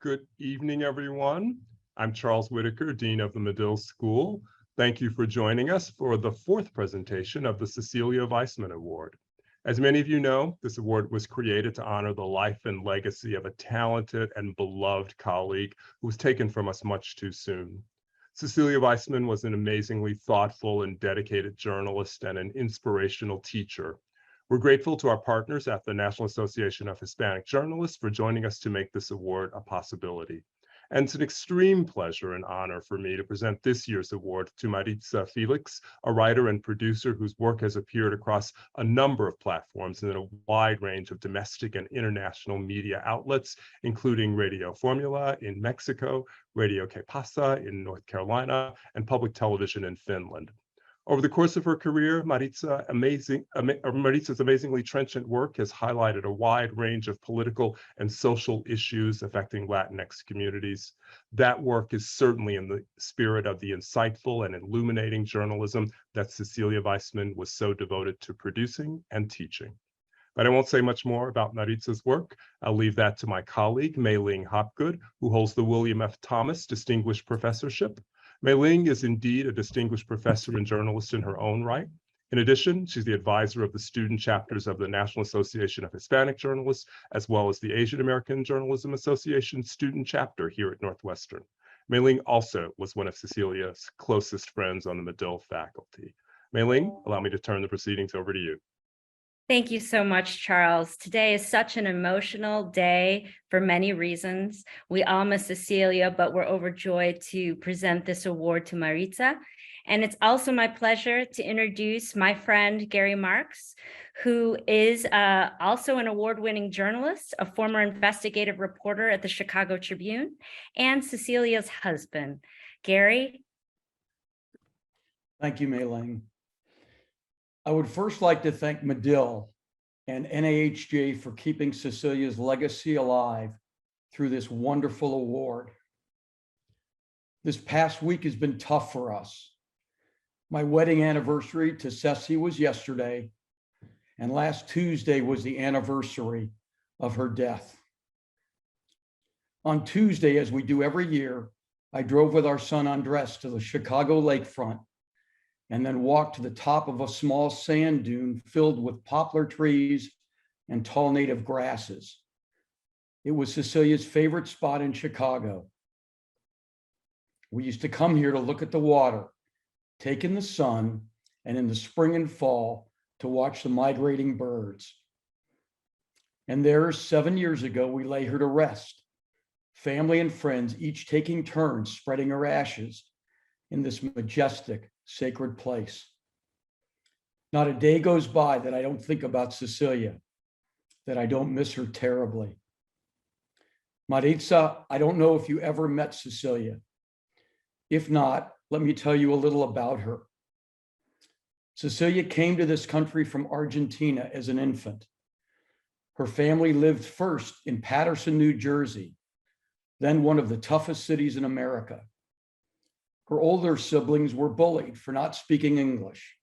Good evening, everyone. I'm Charles Whitaker, Dean of the Medill School. Thank you for joining us for the fourth presentation of the Cecilia Vaisman Award. As many of you know, this award was created to honor the life and legacy of a talented and beloved colleague who was taken from us much too soon. Cecilia Vaisman was an amazingly thoughtful and dedicated journalist and an inspirational teacher. We're grateful to our partners at the National Association of Hispanic Journalists for joining us to make this award a possibility. And it's an extreme pleasure and honor for me to present this year's award to Maritza Félix, a writer and producer whose work has appeared across a number of platforms and in a wide range of domestic and international media outlets, including Radio Formula in Mexico, Radio Que Pasa in North Carolina, and public television in Finland. Over the course of her career, Maritza's amazingly trenchant work has highlighted a wide range of political and social issues affecting Latinx communities. That work is certainly in the spirit of the insightful and illuminating journalism that Cecilia Vaisman was so devoted to producing and teaching. But I won't say much more about Maritza's work. I'll leave that to my colleague, Mei-Ling Hopgood, who holds the William F. Thomas Distinguished Professorship. Mei-Ling is indeed a distinguished professor and journalist in her own right. In addition, she's the advisor of the student chapters of the National Association of Hispanic Journalists, as well as the Asian American Journalism Association student chapter here at Northwestern. Mei-Ling also was one of Cecilia's closest friends on the Medill faculty. Mei-Ling, allow me to turn the proceedings over to you. Thank you so much, Charles. Today is such an emotional day for many reasons. We all miss Cecilia, but we're overjoyed to present this award to Maritza. And it's also my pleasure to introduce my friend, Gary Marks, who is also an award-winning journalist, a former investigative reporter at the Chicago Tribune, and Cecilia's husband. Gary? Thank you, Mei-Ling. I would first like to thank Medill and NAHJ for keeping Cecilia's legacy alive through this wonderful award. This past week has been tough for us. My wedding anniversary to Ceci was yesterday, and last Tuesday was the anniversary of her death. On Tuesday, as we do every year, I drove with our son Andres to the Chicago lakefront and then walked to the top of a small sand dune filled with poplar trees and tall native grasses. It was Cecilia's favorite spot in Chicago. We used to come here to look at the water, take in the sun, and in the spring and fall to watch the migrating birds. And there, 7 years ago, we lay her to rest, family and friends each taking turns spreading her ashes in this majestic, sacred place. Not a day goes by that I don't think about Cecilia, that I don't miss her terribly. Maritza, I don't know if you ever met Cecilia. If not, let me tell you a little about her. Cecilia came to this country from Argentina as an infant. Her family lived first in Paterson, New Jersey, then one of the toughest cities in America. Her older siblings were bullied for not speaking English.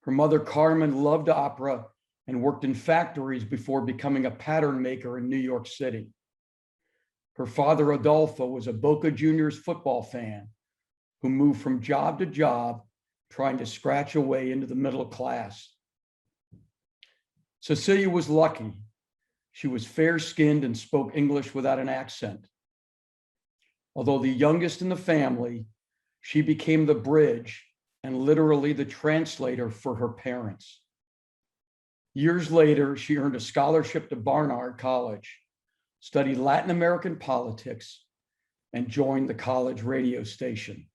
Her mother, Carmen, loved opera and worked in factories before becoming a pattern maker in New York City. Her father, Adolfo, was a Boca Juniors football fan who moved from job to job, trying to scratch a way into the middle class. Cecilia was lucky. She was fair-skinned and spoke English without an accent. Although the youngest in the family, she became the bridge and literally the translator for her parents. Years later, she earned a scholarship to Barnard College, studied Latin American politics, and joined the college radio station.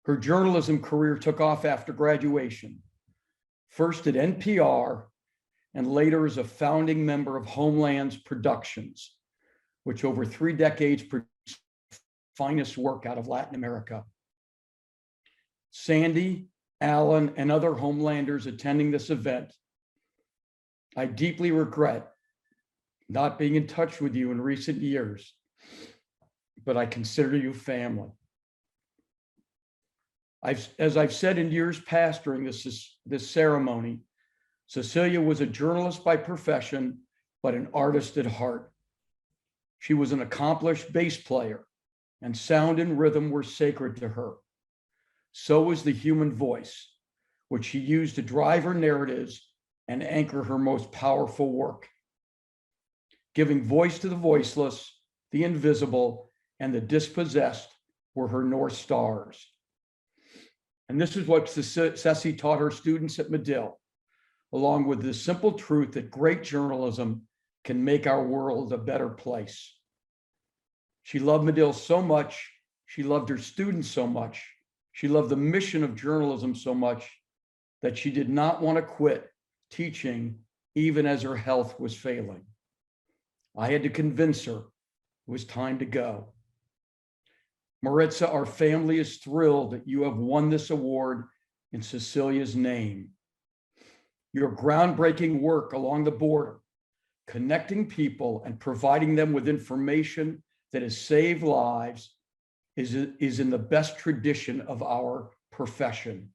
Her journalism career took off after graduation, first at NPR and later as a founding member of Homeland's Productions, which over 3 decades produced finest work out of Latin America. Sandy, Alan, and other Homelanders attending this event, I deeply regret not being in touch with you in recent years, but I consider you family. As I've said in years past during this ceremony, Cecilia was a journalist by profession, but an artist at heart. She was an accomplished bass player, and sound and rhythm were sacred to her. So was the human voice, which she used to drive her narratives and anchor her most powerful work. Giving voice to the voiceless, the invisible, and the dispossessed were her North Stars. And this is what Ceci taught her students at Medill, along with the simple truth that great journalism can make our world a better place. She loved Medill so much. She loved her students so much. She loved the mission of journalism so much that she did not want to quit teaching even as her health was failing. I had to convince her it was time to go. Maritza, our family is thrilled that you have won this award in Cecilia's name. Your groundbreaking work along the border, connecting people and providing them with information that has saved lives, is in the best tradition of our profession.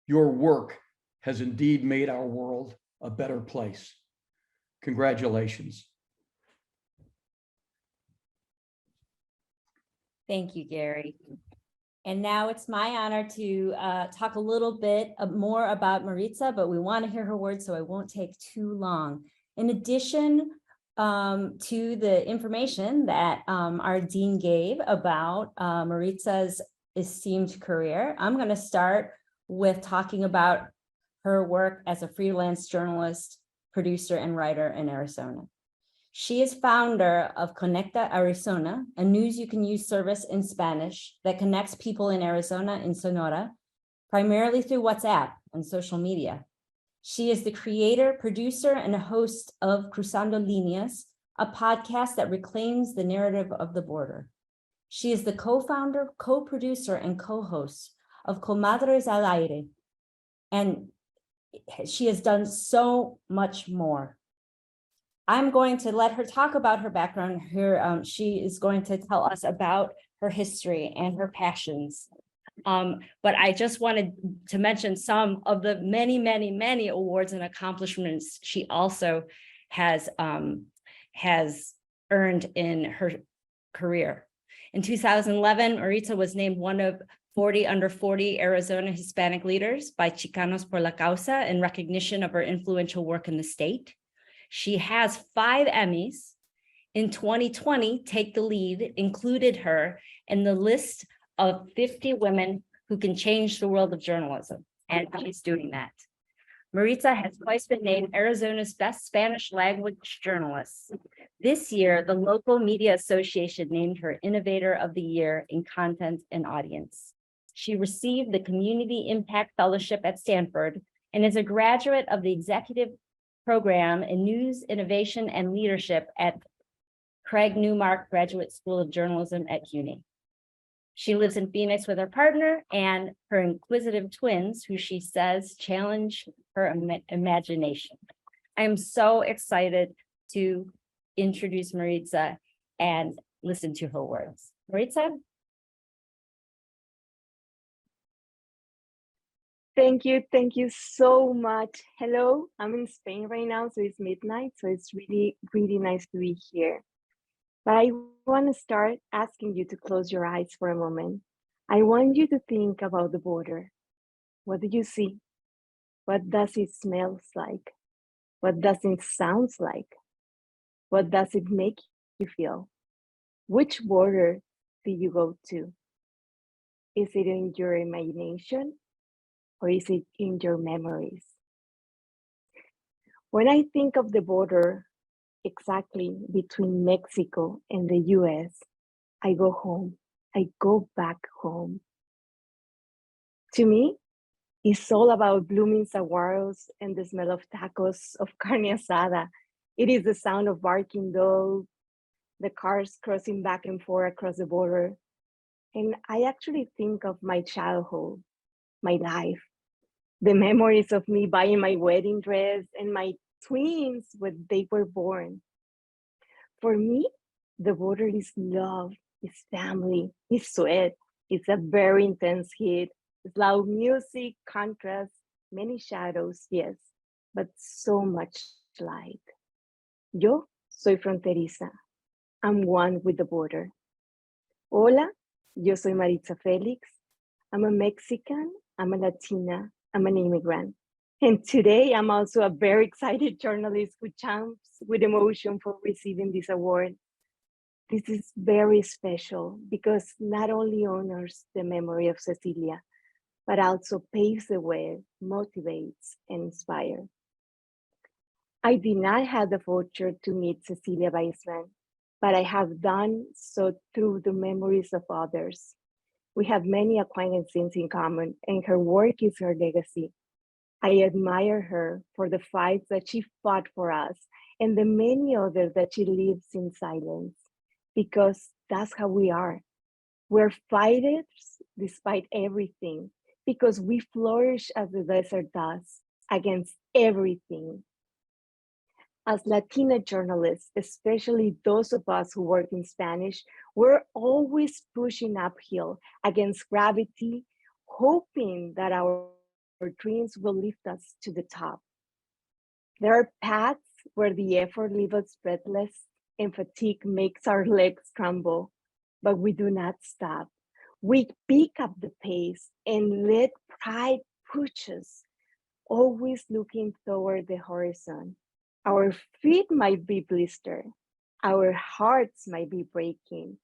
Your work has indeed made our world a better place. Congratulations. Thank you, Gary. And now it's my honor to talk a little bit more about Maritza, but we want to hear her words, so I won't take too long. In addition to the information that our dean gave about Maritza's esteemed career, I'm going to start with talking about her work as a freelance journalist, producer, and writer in Arizona. She is founder of Conecta Arizona, a news you can use service in Spanish that connects people in Arizona and Sonora, primarily through WhatsApp and social media. She is the creator, producer, and a host of Cruzando Líneas, a podcast that reclaims the narrative of the border. She is the co-founder, co-producer, and co-host of Comadres al Aire, and she has done so much more. I'm going to let her talk about her background here. She is going to tell us about her history and her passions. But I just wanted to mention some of the many, many, many awards and accomplishments she also has earned in her career. In 2011, Maritza was named one of 40 under 40 Arizona Hispanic leaders by Chicanos por la Causa in recognition of her influential work in the state. She has 5 Emmys. In 2020, Take the Lead included her in the list of 50 women who can change the world of journalism, and she's doing that. Maritza has twice been named Arizona's best Spanish language journalist. This year, the local media association named her Innovator of the Year in Content and Audience. She received the Community Impact Fellowship at Stanford and is a graduate of the Executive Program in News, Innovation, and Leadership at Craig Newmark Graduate School of Journalism at CUNY. She lives in Phoenix with her partner and her inquisitive twins, who she says challenge her imagination. I am so excited to introduce Maritza and listen to her words. Maritza? Thank you so much. Hello, I'm in Spain right now, so it's midnight, so it's really, really nice to be here. But I want to start asking you to close your eyes for a moment. I want you to think about the border. What do you see? What does it smell like? What does it sound like? What does it make you feel? Which border do you go to? Is it in your imagination? Or is it in your memories? When I think of the border exactly between Mexico and the US, I go home. I go back home. To me, it's all about blooming saguaros and the smell of tacos of carne asada. It is the sound of barking dogs, the cars crossing back and forth across the border. And I actually think of my childhood, my life, the memories of me buying my wedding dress and my twins when they were born. For me, the border is love, it's family, it's sweat, it's a very intense heat, it's loud music, contrast, many shadows, yes, but so much light. Yo soy fronteriza. I'm one with the border. Hola, yo soy Maritza Félix. I'm a Mexican, I'm a Latina, I'm an immigrant. And today I'm also a very excited journalist who jumps with emotion for receiving this award. This is very special because not only honors the memory of Cecilia, but also paves the way, motivates, and inspires. I did not have the fortune to meet Cecilia Vaisman, but I have done so through the memories of others. We have many acquaintances in common, and her work is her legacy. I admire her for the fights that she fought for us and the many others that she lives in silence, because that's how we are. We're fighters despite everything, because we flourish as the desert does against everything. As Latina journalists, especially those of us who work in Spanish, we're always pushing uphill against gravity, hoping that our dreams will lift us to the top. There are paths where the effort leaves us breathless and fatigue makes our legs tremble, but we do not stop. We pick up the pace and let pride push us, always looking toward the horizon. Our feet might be blistered, our hearts might be breaking,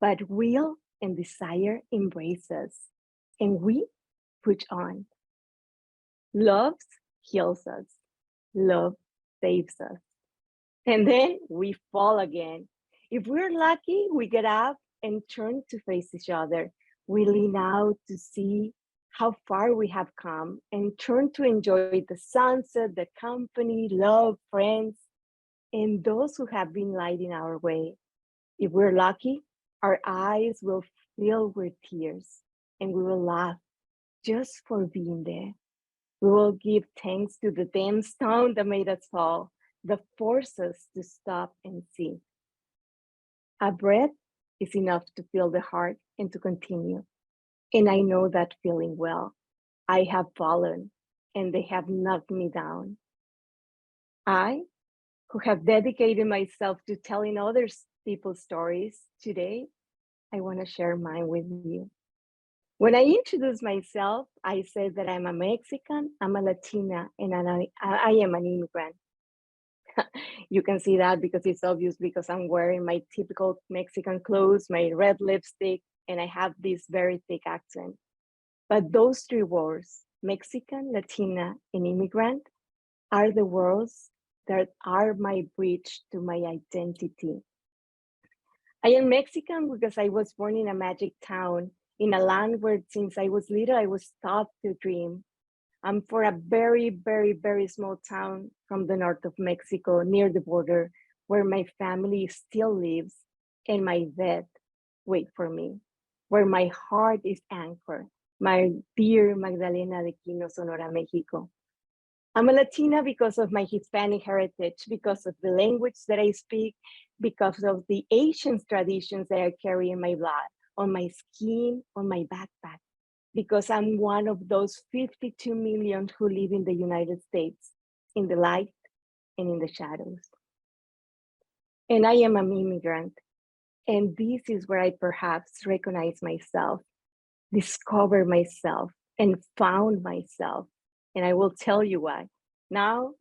but will and desire embrace us, and we push on. Love heals us, love saves us, and then we fall again. If we're lucky, we get up and turn to face each other. We lean out to see how far we have come and turn to enjoy the sunset, the company, love, friends, and those who have been lighting our way. If we're lucky, our eyes will fill with tears and we will laugh just for being there. We will give thanks to the damn stone that made us fall, that forced us to stop and see. A breath is enough to fill the heart and to continue. And I know that feeling well. I have fallen and they have knocked me down. I, who have dedicated myself to telling other people's stories, today, I want to share mine with you. When I introduced myself, I said that I'm a Mexican, I'm a Latina, and I am an immigrant. You can see that because it's obvious, because I'm wearing my typical Mexican clothes, my red lipstick, and I have this very thick accent. But those three words, Mexican, Latina, and immigrant, are the words that are my bridge to my identity. I am Mexican because I was born in a magic town, in a land where since I was little, I was taught to dream. I'm for a very, very, very small town from the north of Mexico, near the border, where my family still lives, and my vet wait for me, where my heart is anchored, my dear Magdalena de Quino, Sonora, Mexico. I'm a Latina because of my Hispanic heritage, because of the language that I speak, because of the Asian traditions that I carry in my blood, on my skin, on my backpack, because I'm one of those 52 million who live in the United States, in the light and in the shadows. And I am an immigrant, and this is where I perhaps recognize myself, discover myself, and found myself. And I will tell you why. Now,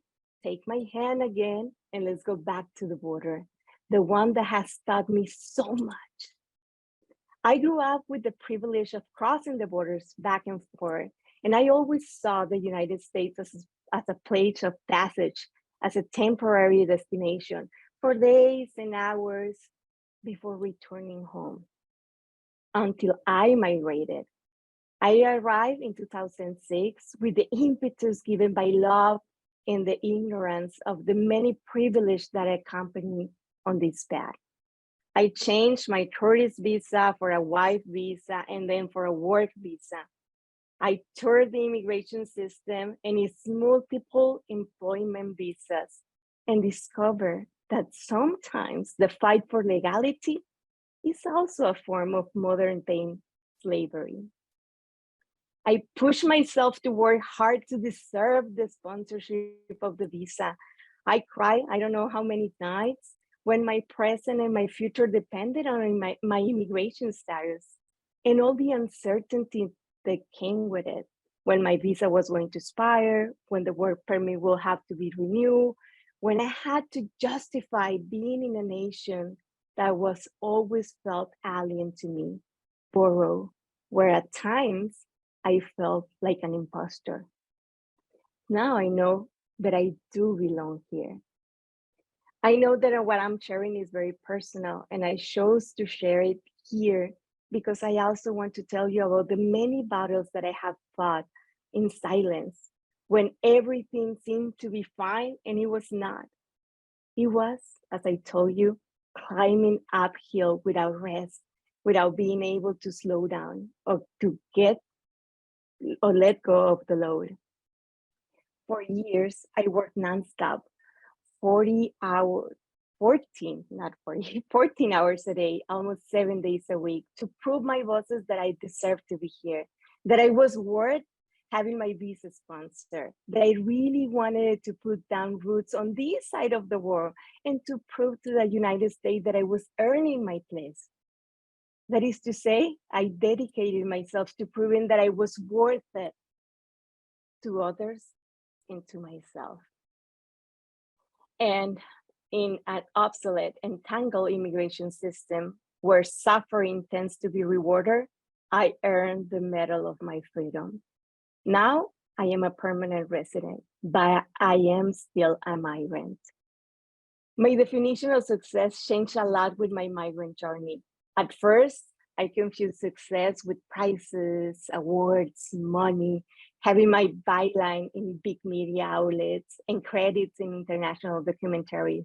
take my hand again and let's go back to the border, the one that has taught me so much. I grew up with the privilege of crossing the borders back and forth, and I always saw the United States as a place of passage, as a temporary destination for days and hours before returning home, until I migrated. I arrived in 2006 with the impetus given by love and the ignorance of the many privileges that accompany on this path. I changed my tourist visa for a wife visa and then for a work visa. I toured the immigration system and its multiple employment visas and discovered that sometimes the fight for legality is also a form of modern-day slavery. I pushed myself to work hard to deserve the sponsorship of the visa. I cried, I don't know how many nights, when my present and my future depended on my immigration status and all the uncertainty that came with it, when my visa was going to expire, when the work permit will have to be renewed, when I had to justify being in a nation that was always felt alien to me, borrowed, where at times I felt like an imposter. Now I know that I do belong here. I know that what I'm sharing is very personal, and I chose to share it here because I also want to tell you about the many battles that I have fought in silence when everything seemed to be fine and it was not. It was, as I told you, climbing uphill without rest, without being able to slow down or to get or let go of the load. For years, I worked nonstop, 40 hours, 14, not 40, 14 hours a day, almost 7 days a week, to prove my bosses that I deserved to be here, that I was worth having my visa sponsor, that I really wanted to put down roots on this side of the world and to prove to the United States that I was earning my place. That is to say, I dedicated myself to proving that I was worth it to others and to myself. And in an obsolete and tangled immigration system where suffering tends to be rewarded, I earned the medal of my freedom. Now I am a permanent resident, but I am still a migrant. My definition of success changed a lot with my migrant journey. At first, I confused success with prizes, awards, money, having my byline in big media outlets and credits in international documentaries.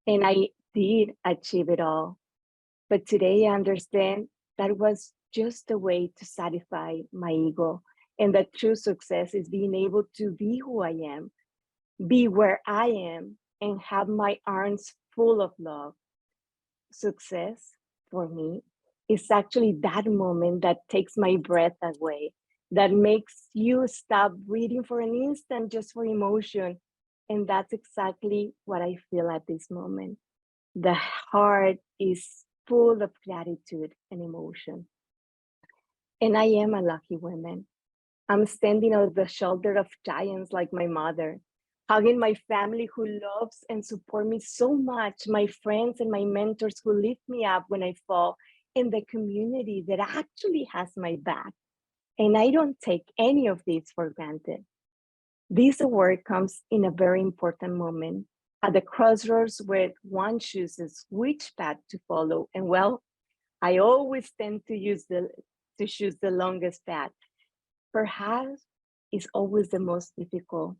And I did achieve it all. But today I understand that was just a way to satisfy my ego. And that true success is being able to be who I am, be where I am, and have my arms full of love. Success for me is actually that moment that takes my breath away, that makes you stop breathing for an instant just for emotion. And that's exactly what I feel at this moment. The heart is full of gratitude and emotion. And I am a lucky woman. I'm standing on the shoulder of giants like my mother, hugging my family who loves and support me so much, my friends and my mentors who lift me up when I fall, and the community that actually has my back. And I don't take any of this for granted. This award comes in a very important moment, at the crossroads where one chooses which path to follow. And well, I always tend to choose the longest path. Perhaps it's always the most difficult,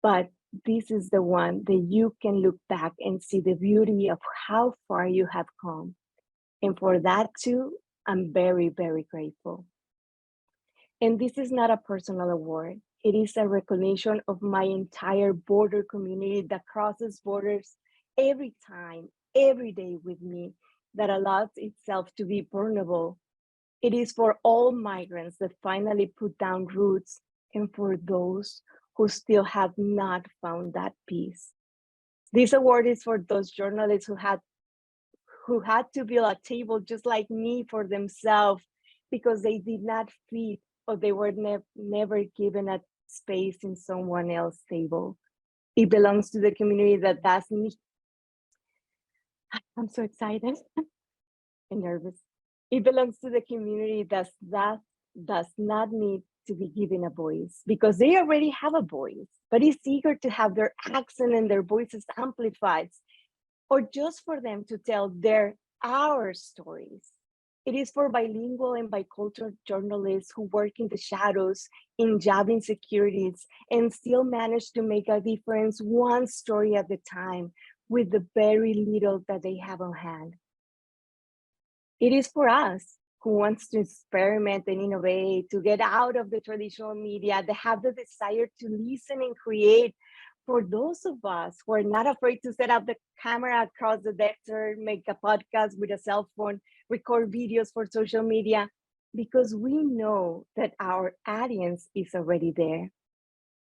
but this is the one that you can look back and see the beauty of how far you have come. And for that too, I'm very, very grateful. And this is not a personal award. It is a recognition of my entire border community that crosses borders every time, every day with me, that allows itself to be vulnerable. It is for all migrants that finally put down roots and for those who still have not found that peace. This award is for those journalists who had to build a table just like me for themselves because they did not fit or they were never given a space in someone else's table. It belongs to the community that does not. I'm so excited and nervous. It belongs to the community that does not need to be given a voice because they already have a voice, but is eager to have their accent and their voices amplified, or just for them to tell our stories. It is for bilingual and bicultural journalists who work in the shadows, in job insecurities, and still manage to make a difference one story at a time with the very little that they have on hand. It is for us who wants to experiment and innovate, to get out of the traditional media, that have the desire to listen and create. For those of us who are not afraid to set up the camera across the desert, make a podcast with a cell phone, record videos for social media, because we know that our audience is already there.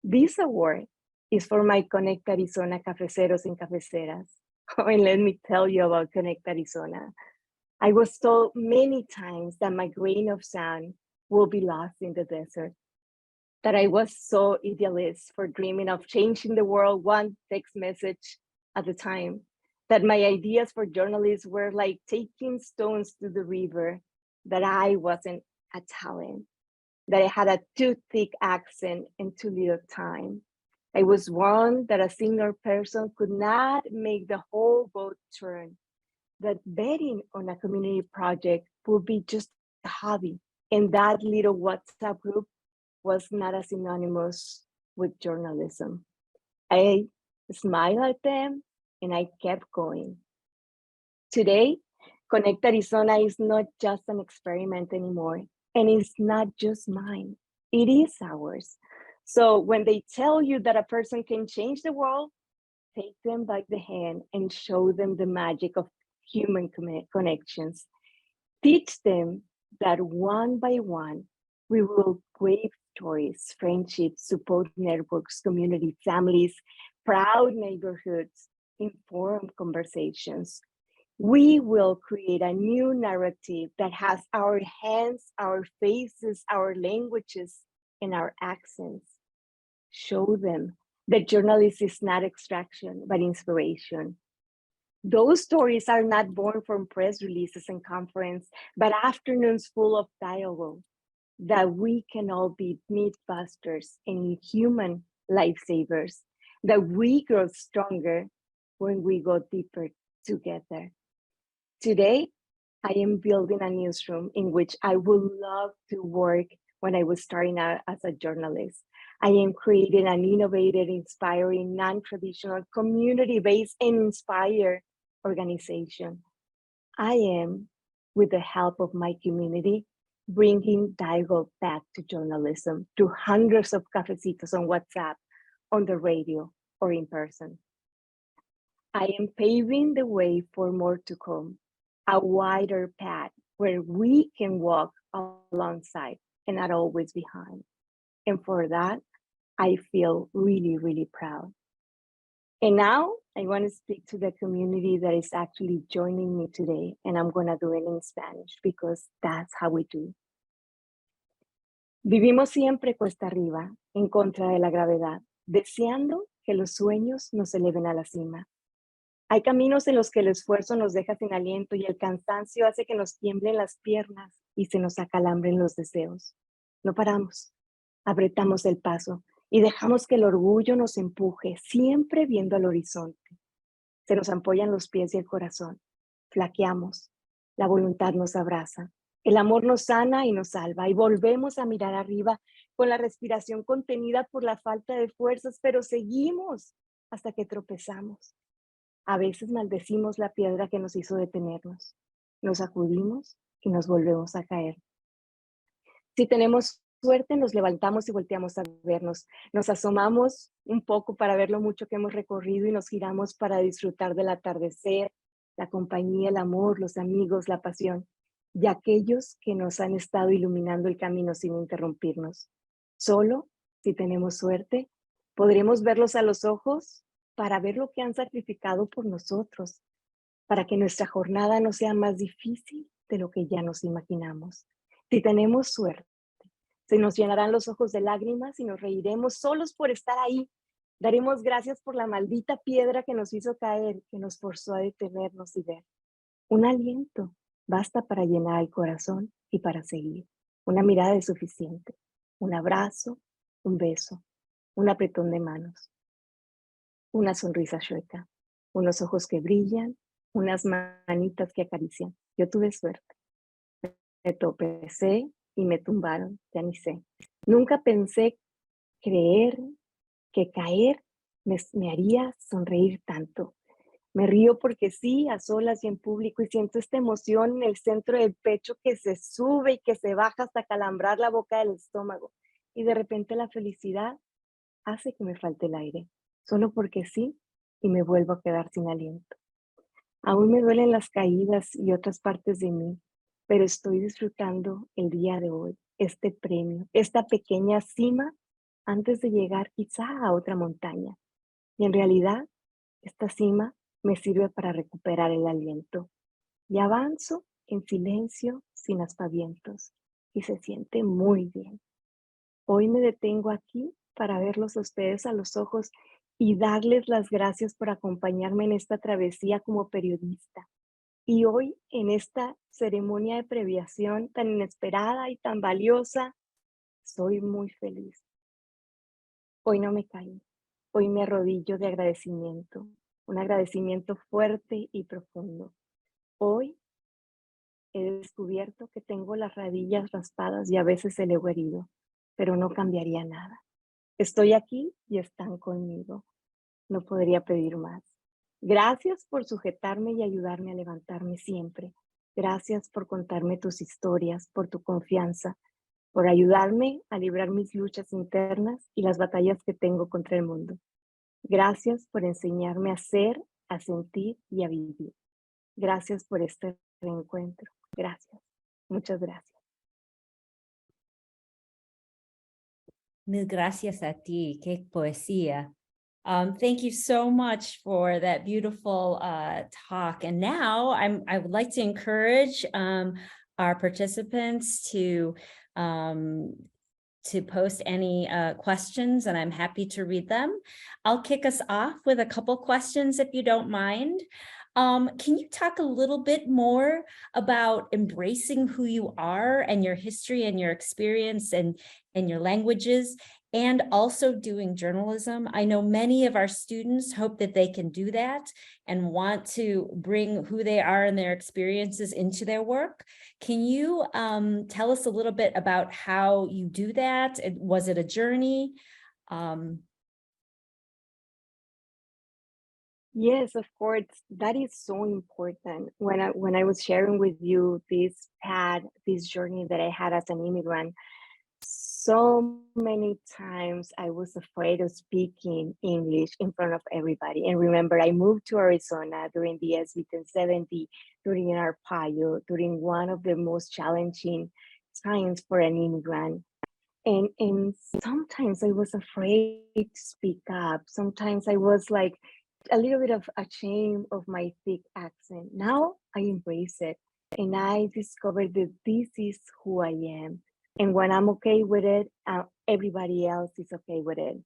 This award is for my Conecta Arizona cafeceros and cafeceras. And let me tell you about Connect Arizona. I was told many times that my grain of sand will be lost in the desert, that I was so idealist for dreaming of changing the world one text message at a time, that my ideas for journalists were like taking stones to the river, that I wasn't a talent, that I had a too thick accent and too little time. I was warned that a single person could not make the whole boat turn, that betting on a community project would be just a hobby, and that little WhatsApp group was not as synonymous with journalism. I smiled at them and I kept going. Today, Connect Arizona is not just an experiment anymore, and it's not just mine, it is ours. So when they tell you that a person can change the world, take them by the hand and show them the magic of human connections. Teach them that one by one, we will weave stories, friendships, support networks, community, families, proud neighborhoods, informed conversations. We will create a new narrative that has our hands, our faces, our languages, and our accents. Show them that journalism is not extraction, but inspiration. Those stories are not born from press releases and conferences, but afternoons full of dialogue, that we can all be mythbusters and human lifesavers, that we grow stronger when we go deeper together. Today, I am building a newsroom in which I would love to work when I was starting out as a journalist. I am creating an innovative, inspiring, non-traditional, community-based and inspired organization. I am, with the help of my community, bringing dialogue back to journalism through hundreds of cafecitos on WhatsApp, on the radio, or in person. I am paving the way for more to come, a wider path where we can walk alongside and not always behind. And for that, I feel really, really proud. And now I want to speak to the community that is actually joining me today, and I'm going to do it in Spanish because that's how we do. Vivimos siempre cuesta arriba, en contra de la gravedad, deseando que los sueños nos eleven a la cima. Hay caminos en los que el esfuerzo nos deja sin aliento y el cansancio hace que nos tiemblen las piernas y se nos acalambren los deseos. No paramos, apretamos el paso y dejamos que el orgullo nos empuje, siempre viendo al horizonte. Se nos ampollan los pies y el corazón, flaqueamos, la voluntad nos abraza, el amor nos sana y nos salva y volvemos a mirar arriba con la respiración contenida por la falta de fuerzas, pero seguimos hasta que tropezamos. A veces maldecimos la piedra que nos hizo detenernos, nos sacudimos y nos volvemos a caer. Si tenemos suerte, nos levantamos y volteamos a vernos, nos asomamos un poco para ver lo mucho que hemos recorrido y nos giramos para disfrutar del atardecer, la compañía, el amor, los amigos, la pasión y aquellos que nos han estado iluminando el camino sin interrumpirnos. Solo, si tenemos suerte, podremos verlos a los ojos para ver lo que han sacrificado por nosotros, para que nuestra jornada no sea más difícil de lo que ya nos imaginamos. Si tenemos suerte, se nos llenarán los ojos de lágrimas y nos reiremos solos por estar ahí. Daremos gracias por la maldita piedra que nos hizo caer, que nos forzó a detenernos y ver. Un aliento basta para llenar el corazón y para seguir. Una mirada es suficiente. Un abrazo, un beso, un apretón de manos. Una sonrisa chueca, unos ojos que brillan, unas manitas que acarician. Yo tuve suerte. Me tropecé y me tumbaron, ya ni sé. Nunca pensé creer que caer me haría sonreír tanto. Me río porque sí, a solas y en público, y siento esta emoción en el centro del pecho que se sube y que se baja hasta calambrar la boca del estómago. Y de repente la felicidad hace que me falte el aire. Solo porque sí, y me vuelvo a quedar sin aliento. Aún me duelen las caídas y otras partes de mí, pero estoy disfrutando el día de hoy, este premio, esta pequeña cima antes de llegar quizá a otra montaña. Y en realidad, esta cima me sirve para recuperar el aliento y avanzo en silencio sin aspavientos y se siente muy bien. Hoy me detengo aquí para verlos a ustedes a los ojos y darles las gracias por acompañarme en esta travesía como periodista. Y hoy, en esta ceremonia de premiación tan inesperada y tan valiosa, soy muy feliz. Hoy no me caí, hoy me arrodillo de agradecimiento, un agradecimiento fuerte y profundo. Hoy he descubierto que tengo las rodillas raspadas y a veces el ego herido, pero no cambiaría nada. Estoy aquí y están conmigo. No podría pedir más. Gracias por sujetarme y ayudarme a levantarme siempre. Gracias por contarme tus historias, por tu confianza, por ayudarme a librar mis luchas internas y las batallas que tengo contra el mundo. Gracias por enseñarme a ser, a sentir y a vivir. Gracias por este reencuentro. Gracias. Muchas gracias. Mil gracias a ti, qué poesía. Thank you so much for that beautiful talk. And now I would like to encourage our participants to post any questions, and I'm happy to read them. I'll kick us off with a couple questions if you don't mind. Can you talk a little bit more about embracing who you are and your history and your experience and your languages, and also doing journalism? I know many of our students hope that they can do that and want to bring who they are and their experiences into their work. Can you tell us a little bit about how you do that? Was it a journey? Yes, of course. That is so important. When I was sharing with you this journey that I had as an immigrant, so many times I was afraid of speaking English in front of everybody. And remember, I moved to Arizona during the SB 1070, during an Arpaio, during one of the most challenging times for an immigrant. And sometimes I was afraid to speak up. Sometimes I was like a little bit of ashamed of my thick accent. Now I embrace it and I discovered that this is who I am. And when I'm okay with it, everybody else is okay with it.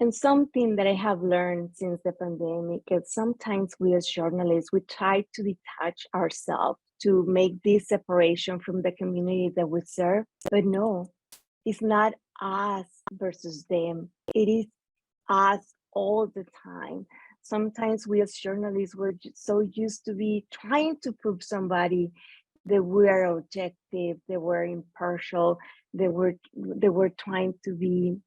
And something that I have learned since the pandemic is sometimes we as journalists, we try to detach ourselves to make this separation from the community that we serve. But no, it's not us versus them. It is us all the time. Sometimes we as journalists, we're so used to be trying to prove somebody that we are objective, that we're impartial, that we're trying to be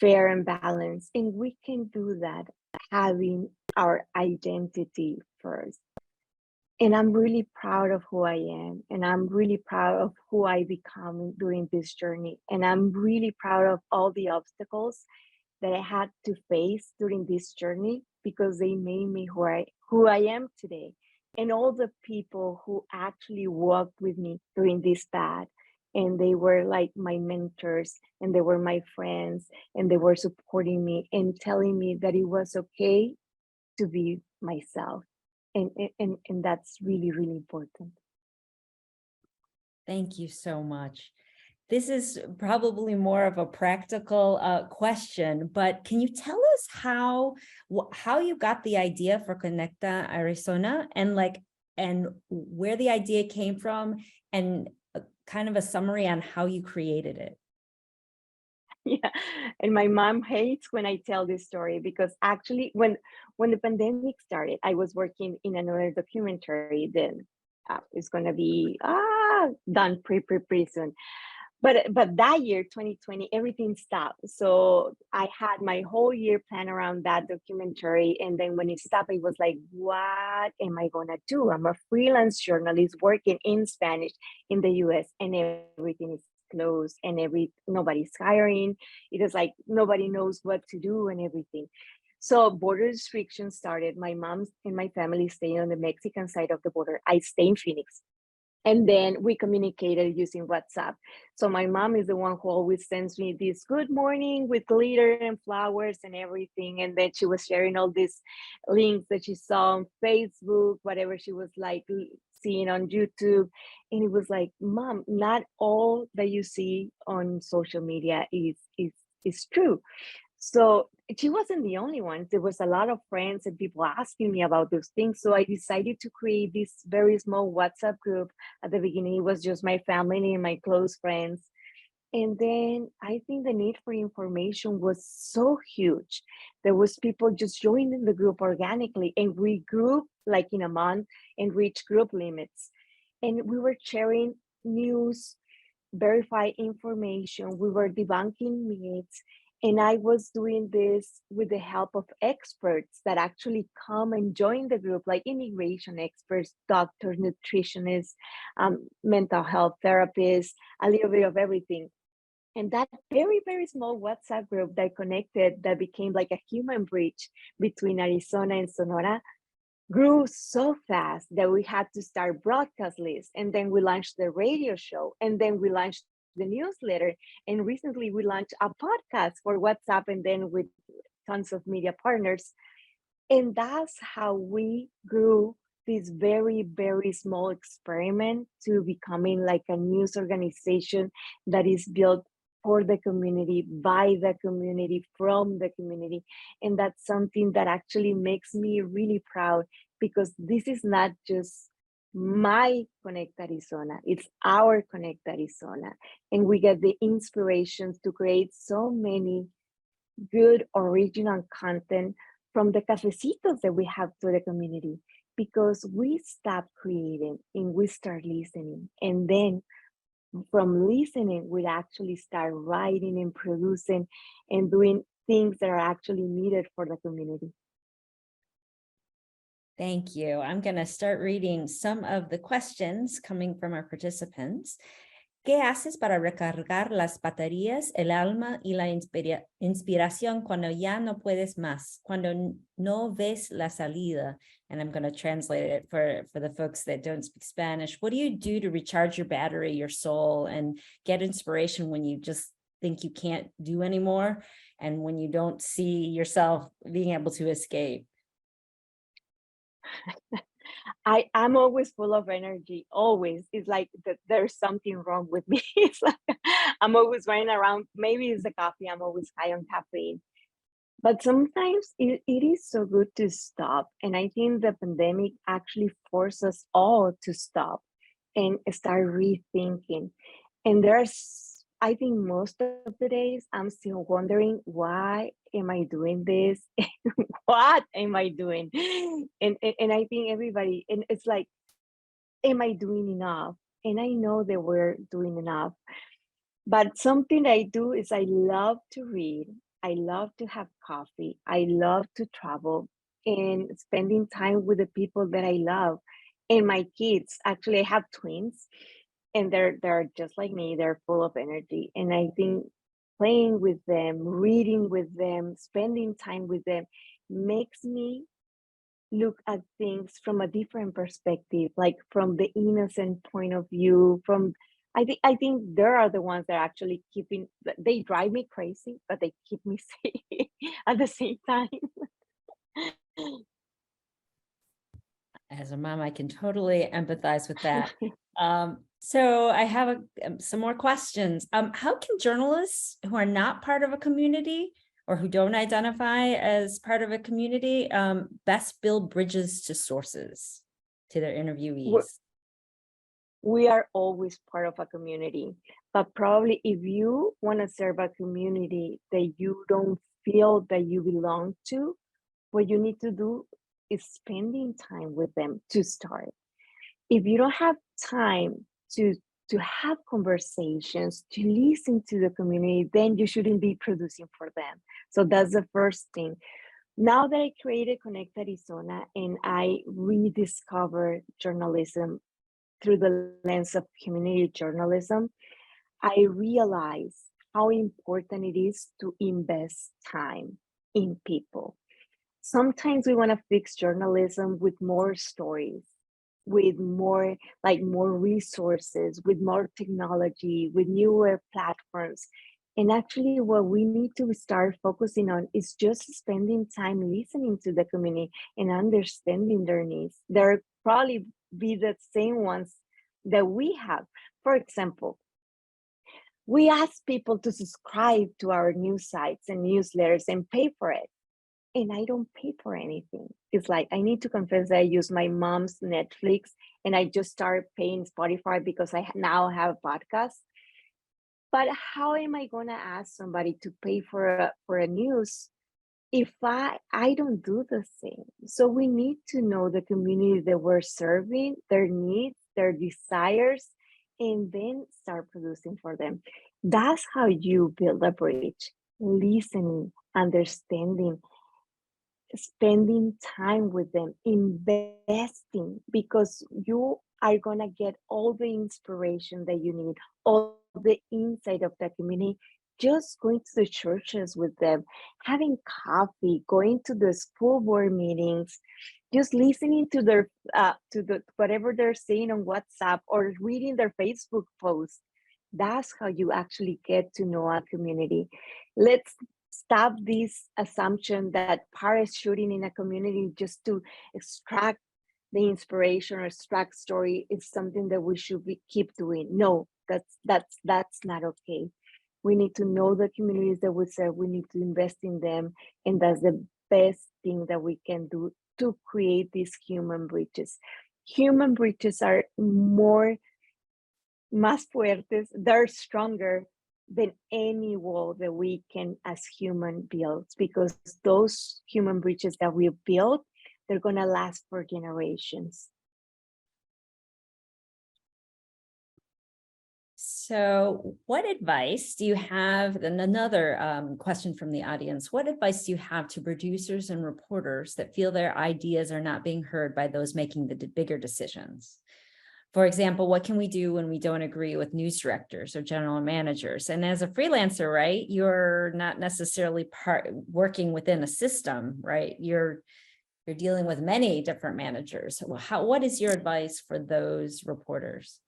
fair and balanced. And we can do that having our identity first. And I'm really proud of who I am. And I'm really proud of who I become during this journey. And I'm really proud of all the obstacles that I had to face during this journey because they made me who I am today. And all the people who actually walked with me during this path, and they were like my mentors, and they were my friends, and they were supporting me and telling me that it was okay to be myself. And that's really, really important. Thank you so much. This is probably more of a practical question, but can you tell us how you got the idea for Conecta Arizona and where the idea came from and kind of a summary on how you created it? Yeah, and my mom hates when I tell this story because actually when the pandemic started, I was working in another documentary that is going to be done pretty soon. But that year, 2020, everything stopped. So I had my whole year planned around that documentary. And then when it stopped, I was like, what am I going to do? I'm a freelance journalist working in Spanish in the US and everything is closed and nobody's hiring. It is like nobody knows what to do and everything. So border restrictions started. My mom and my family staying on the Mexican side of the border. I stay in Phoenix. And then we communicated using WhatsApp. So my mom is the one who always sends me this good morning with glitter and flowers and everything. And then she was sharing all these links that she saw on Facebook, whatever she was like seeing on YouTube. And it was like, Mom, not all that you see on social media is true. So she wasn't the only one. There was a lot of friends and people asking me about those things. So I decided to create this very small WhatsApp group. At the beginning, it was just my family and my close friends. And then I think the need for information was so huge. There was people just joining the group organically, and we grew like in a month and reached group limits. And we were sharing news, verified information. We were debunking myths. And I was doing this with the help of experts that actually come and join the group, like immigration experts, doctors, nutritionists, mental health therapists, a little bit of everything. And that very, very small WhatsApp group that connected, that became like a human bridge between Arizona and Sonora, grew so fast that we had to start broadcast lists. And then we launched the radio show. And then we launched the newsletter. And recently we launched a podcast for WhatsApp, and then with tons of media partners. And that's how we grew this very, very small experiment to becoming like a news organization that is built for the community, by the community, from the community. And that's something that actually makes me really proud, because this is not just my Connect Arizona, it's our Connect Arizona. And we get the inspirations to create so many good original content from the cafecitos that we have to the community, because we stop creating and we start listening. And then from listening, we actually start writing and producing and doing things that are actually needed for the community. Thank you. I'm going to start reading some of the questions coming from our participants. ¿Qué haces para recargar las baterías, el alma y la inspiración cuando ya no puedes más, cuando no ves la salida? And I'm going to translate it for the folks that don't speak Spanish. What do you do to recharge your battery, your soul, and get inspiration when you just think you can't do anymore, and when you don't see yourself being able to escape? I'm always full of energy, always. It's like there's something wrong with me. It's like I'm always running around. Maybe it's the coffee, I'm always high on caffeine. But sometimes it is so good to stop. And I think the pandemic actually forced us all to stop and start rethinking. And I think most of the days I'm still wondering, why am I doing this? What am I doing? And I think everybody, and it's like, am I doing enough? And I know that we're doing enough. But something I do is I love to read. I love to have coffee. I love to travel and spending time with the people that I love. And my kids, actually, I have twins, and they're just like me. They're full of energy. And I think playing with them, reading with them, spending time with them makes me look at things from a different perspective, like from the innocent point of view. I think there are the ones that are actually they drive me crazy, but they keep me safe at the same time. As a mom, I can totally empathize with that. So I have some more questions. How can journalists who are not part of a community or who don't identify as part of a community best build bridges to sources, to their interviewees? We are always part of a community, but probably if you want to serve a community that you don't feel that you belong to, what you need to do is spending time with them to start. If you don't have time to have conversations, to listen to the community, then you shouldn't be producing for them. So that's the first thing. Now that I created Connect Arizona and I rediscovered journalism through the lens of community journalism, I realize how important it is to invest time in people. Sometimes we want to fix journalism with more stories, with more resources, with more technology, with newer platforms. And actually what we need to start focusing on is just spending time listening to the community and understanding their needs. They'll probably be the same ones that we have. For example, we ask people to subscribe to our news sites and newsletters and pay for it. And I don't pay for anything. It's like, I need to confess that I use my mom's Netflix and I just started paying Spotify because I now have a podcast. But how am I going to ask somebody to pay for a news if I don't do the same? So we need to know the community that we're serving, their needs, their desires, and then start producing for them. That's how you build a bridge: listening, understanding, spending time with them, investing, because you are going to get all the inspiration that you need, all the insight of the community, just going to the churches with them, having coffee, going to the school board meetings, just listening to their whatever they're saying on WhatsApp or reading their Facebook posts. That's how you actually get to know a community. Let's stop this assumption that parachuting in a community just to extract the inspiration or extract story is something that we should keep doing. No, that's not okay. We need to know the communities that we serve. We need to invest in them, and that's the best thing that we can do to create these human bridges. Human bridges are más fuertes, they're stronger than any wall that we can as human build, because those human bridges that we build, they're going to last for generations. So what advice do you have, and another question from the audience, what advice do you have to producers and reporters that feel their ideas are not being heard by those making the bigger decisions? For example, what can we do when we don't agree with news directors or general managers? And as a freelancer, right, you're not necessarily working within a system, right? You're dealing with many different managers. What is your advice for those reporters?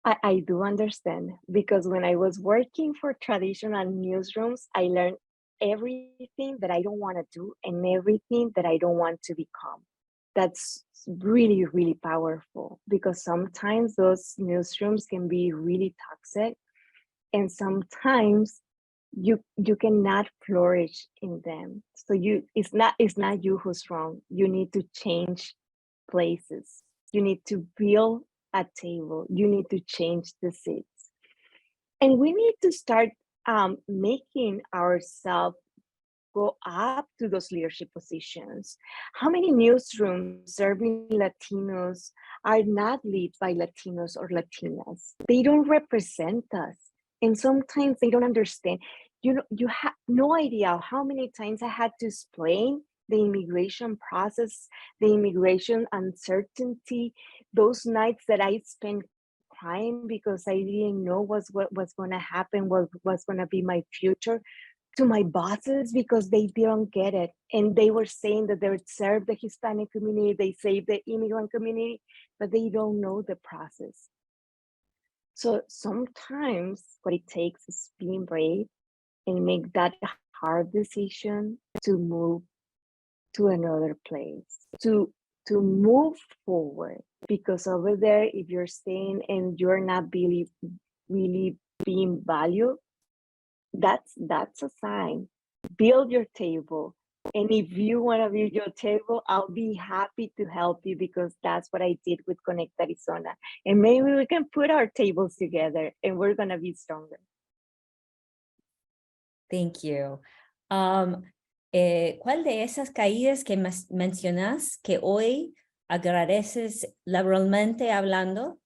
I do understand, because when I was working for traditional newsrooms, I learned everything that I don't want to do and everything that I don't want to become. That's really, really powerful, because sometimes those newsrooms can be really toxic, and sometimes you cannot flourish in them. So it's not you who's wrong. You need to change places. You need to build a table. You need to change the seats, and we need to start making ourselves go up to those leadership positions. How many newsrooms serving Latinos are not led by Latinos or Latinas? They don't represent us. And sometimes they don't understand. You have no idea how many times I had to explain the immigration process, the immigration uncertainty, those nights that I spent crying because I didn't know what was going to happen, what was going to be my future, to my bosses, because they didn't get it. And they were saying that they would serve the Hispanic community, they save the immigrant community, but they don't know the process. So sometimes what it takes is being brave and make that hard decision to move to another place, to move forward. Because over there, if you're staying and you're not really being valued, that's a sign. Build your table. And if you want to build your table, I'll be happy to help you, because that's what I did with Connect Arizona. And maybe we can put our tables together and we're going to be stronger. Thank you. ¿Cuál de esas caídas que mencionas que hoy agradeces laboralmente hablando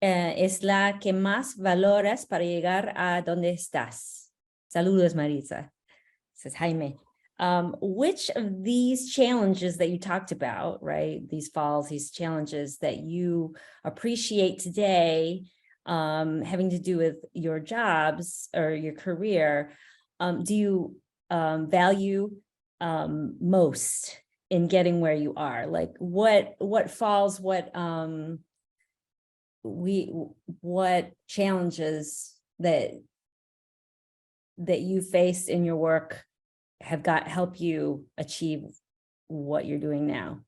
es la que más valoras para llegar a donde estás? Saludos, Maritza, says Jaime. Which of these challenges that you talked about, right, these falls, these challenges that you appreciate today, having to do with your jobs or your career, do you value most in getting where you are? Like what falls, what challenges that you faced in your work have help you achieve what you're doing now?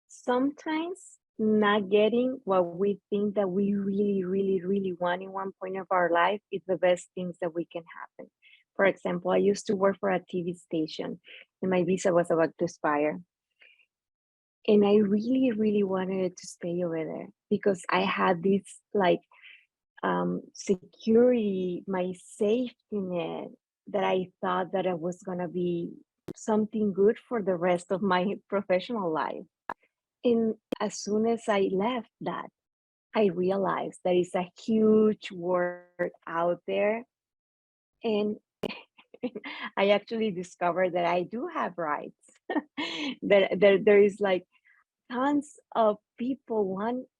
Sometimes not getting what we think that we really, really, really want in one point of our life is the best things that we can happen. For example, I used to work for a TV station and my visa was about to expire. And I really, really wanted to stay over there because I had this like security, my safety net, that I thought that it was gonna be something good for the rest of my professional life. And as soon as I left that, I realized there is a huge world out there. And I actually discovered that I do have rights. There is like tons of people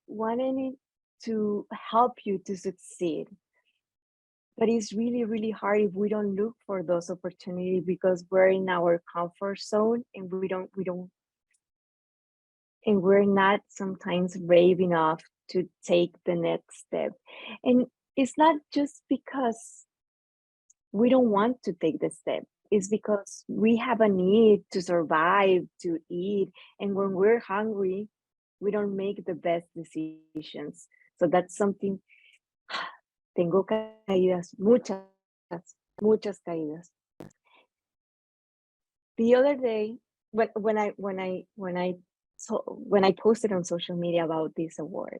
wanting to help you to succeed. But it's really, really hard if we don't look for those opportunities because we're in our comfort zone and and we're not sometimes brave enough to take the next step. And it's not just because we don't want to take the step. It's because we have a need to survive, to eat. And when we're hungry, we don't make the best decisions. So that's something. Tengo caídas, muchas caídas. The other day, when I posted on social media about this award,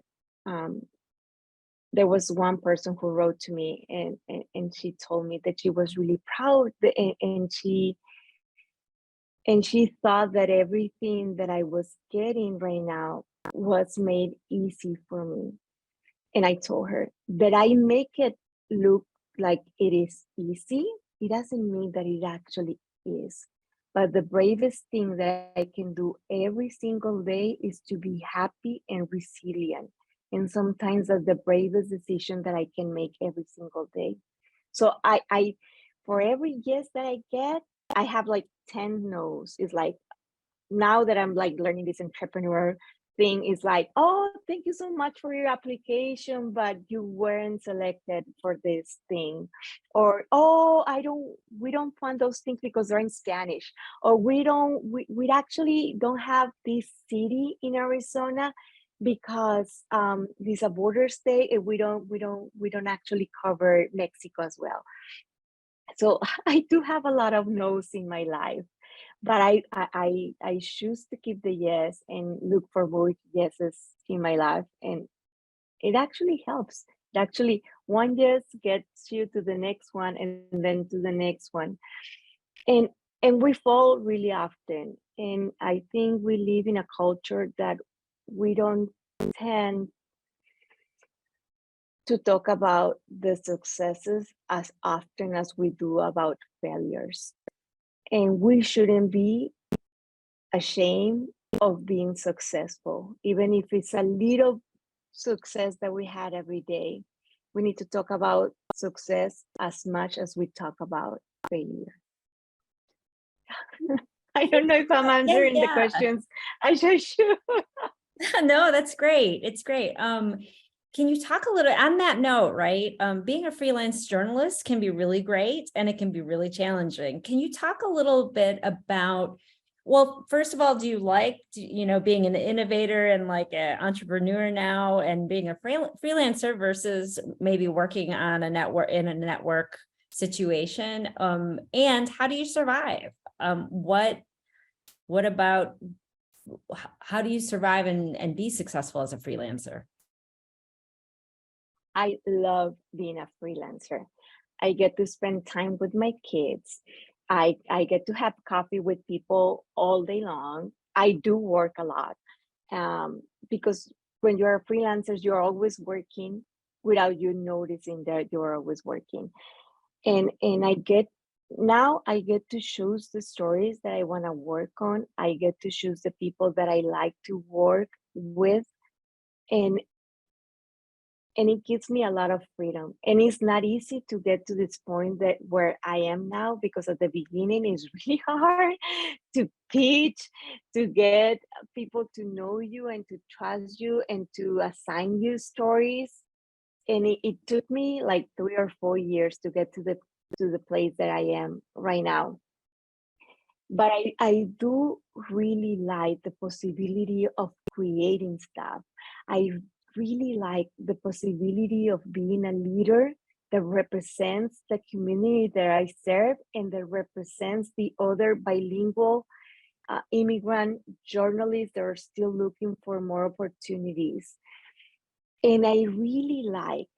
there was one person who wrote to me and she told me that she was really proud and she thought that everything that I was getting right now was made easy for me. And I told her that I make it look like it is easy. It doesn't mean that it actually is. But the bravest thing that I can do every single day is to be happy and resilient. And sometimes that's the bravest decision that I can make every single day. So I for every yes that I get, I have like 10 no's. It's like now that I'm like learning this entrepreneur thing is like, oh, thank you so much for your application, but you weren't selected for this thing. Or, oh, we don't fund those things because they're in Spanish. Or we actually don't have this city in Arizona because this a border state and we don't actually cover Mexico as well. So I do have a lot of no's in my life. But I choose to keep the yes and look for more yeses in my life, and it actually helps. It actually, one yes gets you to the next one, and then to the next one, and we fall really often. And I think we live in a culture that we don't tend to talk about the successes as often as we do about failures, and we shouldn't be ashamed of being successful, even if it's a little success that we had every day. We need to talk about success as much as we talk about failure. I don't know if I'm answering the questions. I just should. No, that's great. It's great. Can you talk a little on that note, right? Being a freelance journalist can be really great and it can be really challenging. Can you talk a little bit about, well, first of all, do you like, being an innovator and like an entrepreneur now and being a freelancer versus maybe working on a network situation? And how do you survive? What about, how do you survive and be successful as a freelancer? I love being a freelancer. I get to spend time with my kids. I get to have coffee with people all day long. I do work a lot because when you're a freelancer, you're always working without you noticing that you're always working. And I get to choose the stories that I want to work on. I get to choose the people that I like to work with. And and it gives me a lot of freedom. And it's not easy to get to this point that where I am now, because at the beginning it's really hard to pitch, to get people to know you and to trust you and to assign you stories. And it took me like 3 or 4 years to get to the place that I am right now. But I do really like the possibility of creating stuff. I really like the possibility of being a leader that represents the community that I serve and that represents the other bilingual immigrant journalists that are still looking for more opportunities. And I really like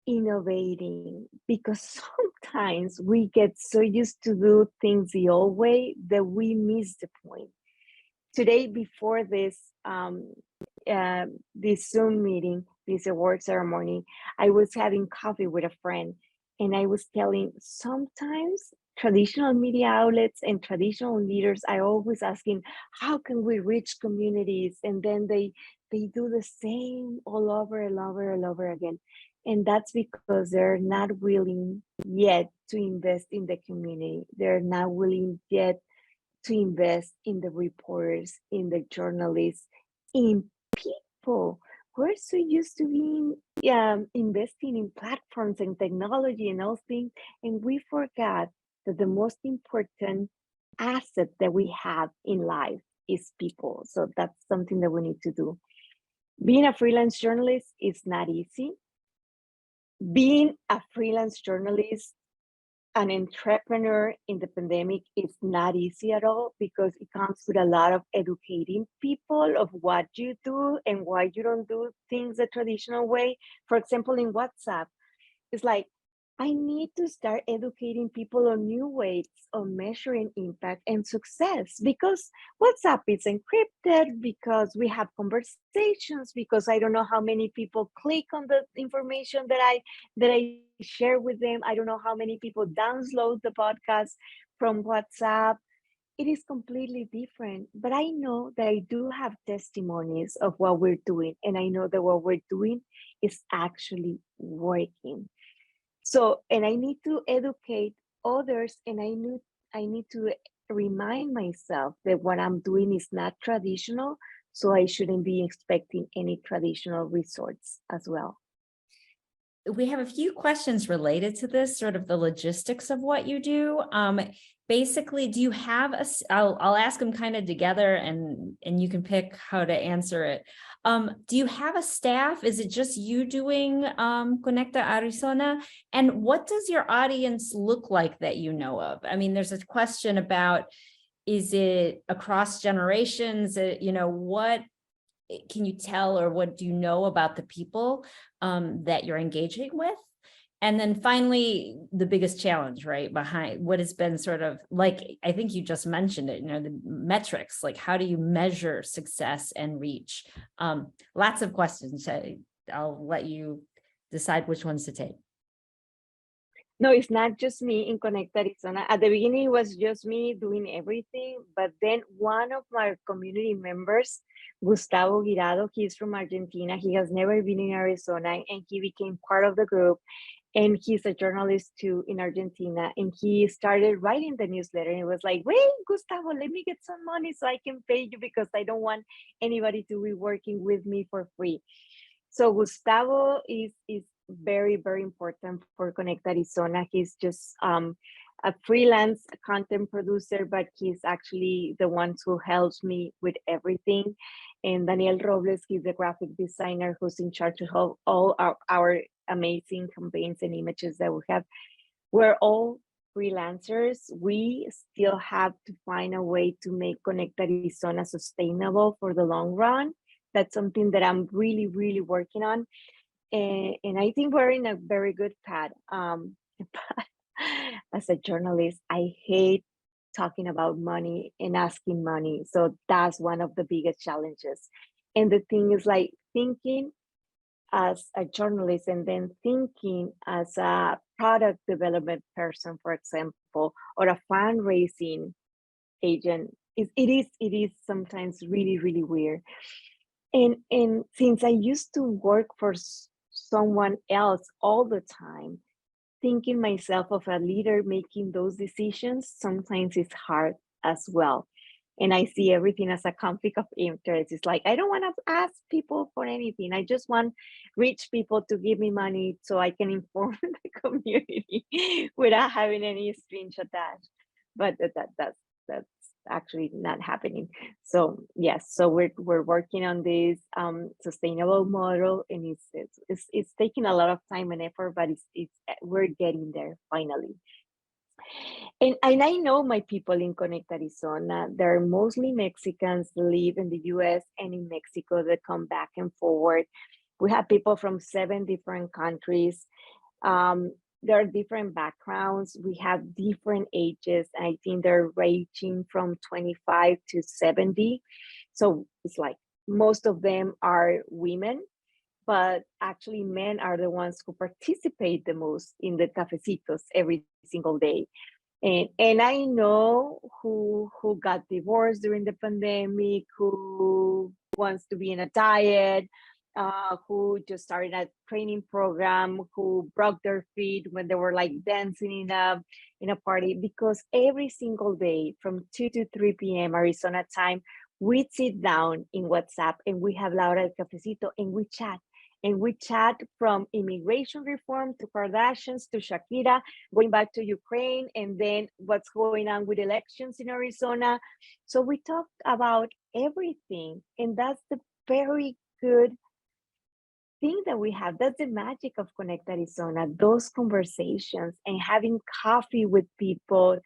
innovating, because sometimes we get so used to do things the old way that we miss the point. Today, before this this Zoom meeting, this award ceremony, I was having coffee with a friend, and I was telling, sometimes traditional media outlets and traditional leaders are always asking, how can we reach communities? And then they do the same all over and over and over again. And that's because they're not willing yet to invest in the community. They're not willing yet to invest in the reporters, in the journalists, in people. We're so used to being investing in platforms and technology and all things, and we forgot that the most important asset that we have in life is people. So that's something that we need to do. Being a freelance journalist is not easy. Being a freelance journalist, an entrepreneur in the pandemic is not easy at all, because it comes with a lot of educating people of what you do and why you don't do things the traditional way. For example, in WhatsApp, it's like, I need to start educating people on new ways of measuring impact and success, because WhatsApp is encrypted, because we have conversations, because I don't know how many people click on the information that I share with them. I don't know how many people download the podcast from WhatsApp. It is completely different, but I know that I do have testimonies of what we're doing, and I know that what we're doing is actually working. So, and I need to educate others, and I need to remind myself that what I'm doing is not traditional, so I shouldn't be expecting any traditional resorts as well. We have a few questions related to this, sort of the logistics of what you do. Basically, do you have I'll ask them kind of together, and you can pick how to answer it. Do you have a staff? Is it just you doing Conecta Arizona? And what does your audience look like that you know of? I mean, there's a question about, is it across generations? What can you tell, or what do you know about the people that you're engaging with? And then finally, the biggest challenge, right, behind what has been sort of like, I think you just mentioned it, the metrics, like how do you measure success and reach? Lots of questions. I'll let you decide which ones to take. No, it's not just me in Conecta Arizona. At the beginning, it was just me doing everything. But then one of my community members, Gustavo Guirado, he's from Argentina. He has never been in Arizona, and he became part of the group. And he's a journalist too in Argentina. And he started writing the newsletter. And it was like, wait, Gustavo, let me get some money so I can pay you, because I don't want anybody to be working with me for free. So Gustavo is very, very important for Conecta Arizona. He's just a freelance content producer, but he's actually the one who helps me with everything. And Daniel Robles, he's the graphic designer who's in charge of all our amazing campaigns and images that we have. We're all freelancers. We still have to find a way to make Conecta Arizona sustainable for the long run. That's something that I'm really, really working on. And I think we're in a very good path. But as a journalist, I hate talking about money and asking money. So that's one of the biggest challenges. And the thing is, like, thinking as a journalist and then thinking as a product development person, for example, or a fundraising agent, it is sometimes really, really weird. And since I used to work for someone else all the time, thinking myself of a leader making those decisions, sometimes it's hard as well. And I see everything as a conflict of interest. It's like, I don't want to ask people for anything. I just want rich people to give me money so I can inform the community without having any strings attached. But that's actually not happening. So yes, so we're working on this sustainable model, and it's taking a lot of time and effort, but we're getting there finally. And I know my people in Connect, Arizona, they're mostly Mexicans, live in the US and in Mexico, that come back and forward. We have people from 7 different countries. There are different backgrounds. We have different ages. I think they're ranging from 25 to 70. So it's like most of them are women, but actually men are the ones who participate the most in the cafecitos every single day. And I know who got divorced during the pandemic, who wants to be in a diet, who just started a training program, who broke their feet when they were like dancing in a party, because every single day from 2 to 3 p.m. Arizona time, we sit down in WhatsApp and we have La Hora del Cafecito and we chat. And we chat from immigration reform to Kardashians to Shakira, going back to Ukraine, and then what's going on with elections in Arizona. So we talk about everything. And that's the very good thing that we have. That's the magic of Connect Arizona, those conversations and having coffee with people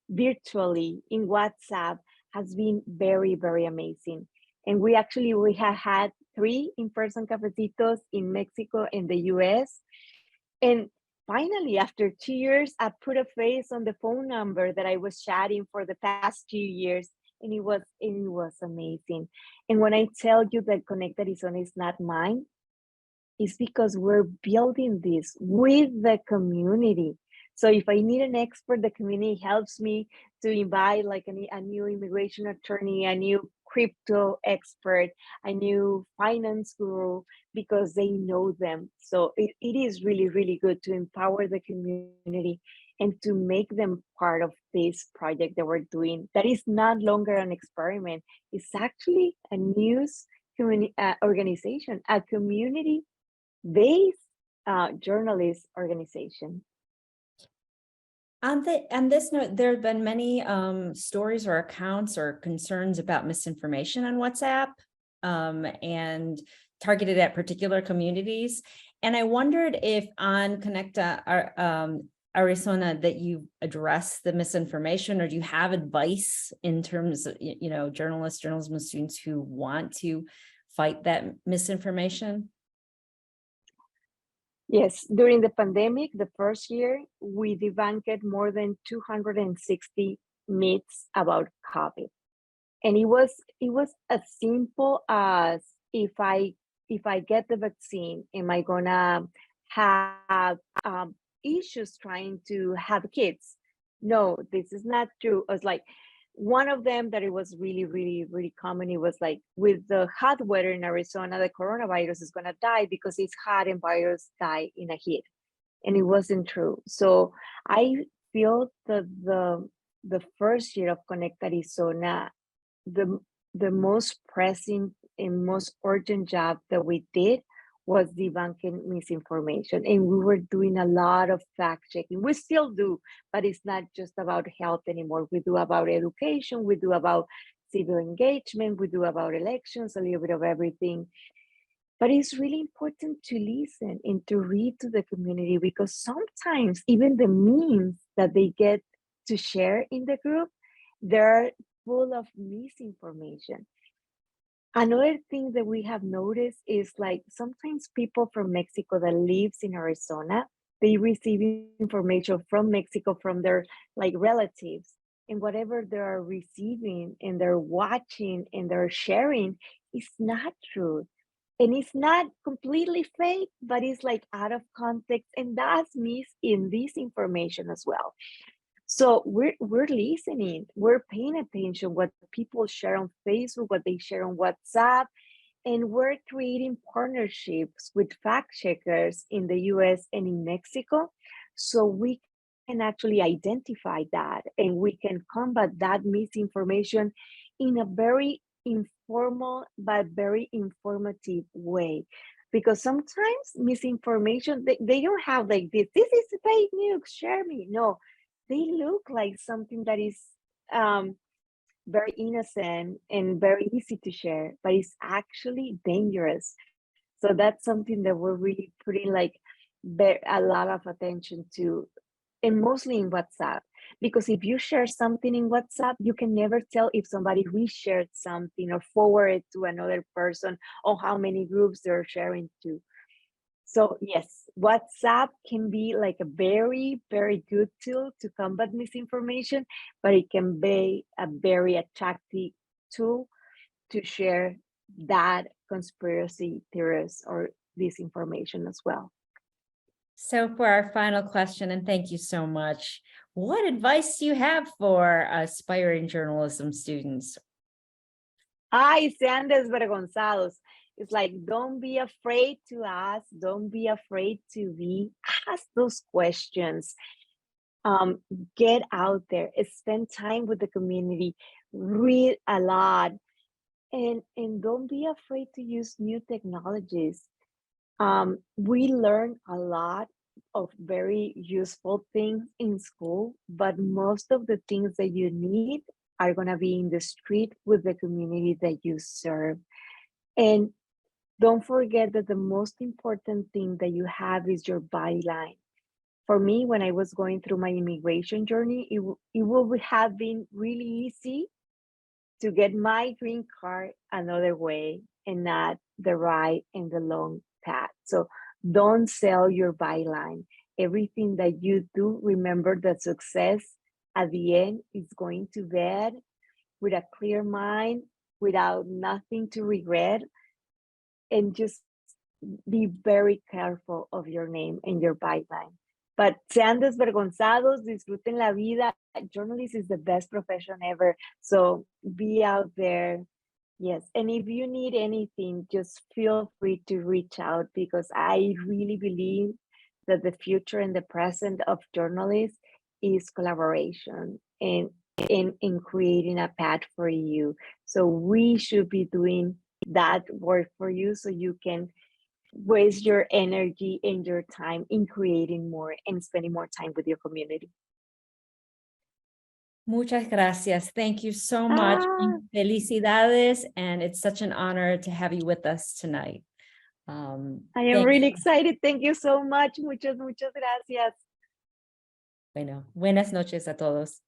virtually in WhatsApp has been very, very amazing. And we have had 3 in-person cafecitos in Mexico and the US. And finally, after 2 years, I put a face on the phone number that I was chatting for the past 2 years. And it was amazing. And when I tell you that Connect Arizona is not mine, it's because we're building this with the community. So if I need an expert, the community helps me to invite like a new immigration attorney, a new crypto expert, a new finance guru, because they know them. So it is really, really good to empower the community and to make them part of this project that we're doing. That is not longer an experiment. It's actually a news organization, a community-based journalist organization. On this note, there have been many stories or accounts or concerns about misinformation on WhatsApp and targeted at particular communities. And I wondered if on Connect Arizona that you address the misinformation, or do you have advice in terms of, journalism students who want to fight that misinformation? Yes, during the pandemic, the first year, we debunked more than 260 myths about COVID. And it was as simple as, if I get the vaccine, am I gonna have issues trying to have kids? No, this is not true. It was like, one of them that it was really, really, really common. It was like, with the hot weather in Arizona, the coronavirus is going to die because it's hot and viruses die in a heat. And it wasn't true. So I feel that the first year of Connect Arizona, the most pressing and most urgent job that we did was debunking misinformation. And we were doing a lot of fact checking. We still do, but it's not just about health anymore. We do about education, we do about civil engagement, we do about elections, a little bit of everything. But it's really important to listen and to read to the community, because sometimes even the memes that they get to share in the group, they're full of misinformation. Another thing that we have noticed is, like, sometimes people from Mexico that lives in Arizona, they receive information from Mexico from their like relatives, and whatever they are receiving and they're watching and they're sharing is not true. And it's not completely fake, but it's like out of context, and that's missed in this information as well. So we're listening, we're paying attention what people share on Facebook, what they share on WhatsApp, And we're creating partnerships with fact checkers in the US and in Mexico, so we can actually identify that and we can combat that misinformation in a very informal but very informative way. Because sometimes misinformation, they don't have like this is fake news, share me. No, they look like something that is very innocent and very easy to share, but it's actually dangerous. So that's something that we're really putting like a lot of attention to, and mostly in WhatsApp. Because if you share something in WhatsApp, you can never tell if somebody reshared something or forwarded to another person, or how many groups they're sharing to. So yes, WhatsApp can be like a very, very good tool to combat misinformation, but it can be a very attractive tool to share that conspiracy theories or disinformation as well. So for our final question, and thank you so much, what advice do you have for aspiring journalism students? Ay, sean desvergonzados. It's like, don't be afraid to ask. Don't be afraid to ask those questions. Get out there, spend time with the community, read a lot, and don't be afraid to use new technologies. We learn a lot of very useful things in school, but most of the things that you need are going to be in the street with the community that you serve. And don't forget that the most important thing that you have is your byline. For me, when I was going through my immigration journey, it would have been really easy to get my green card another way and not the right and the long path. So don't sell your byline. Everything that you do, remember that success at the end is going to bed with a clear mind, without nothing to regret, and just be very careful of your name and your byline. But sean desvergonzados, disfruten la vida. Journalism is the best profession ever. So be out there. Yes. And if you need anything, just feel free to reach out, because I really believe that the future and the present of journalists is collaboration and in creating a path for you. So we should be doing that work for you, so you can waste your energy and your time in creating more and spending more time with your community. Muchas gracias. Thank you so much. Felicidades, and it's such an honor to have you with us tonight. I am really excited. Thank you so much. Muchas gracias. Bueno, buenas noches a todos.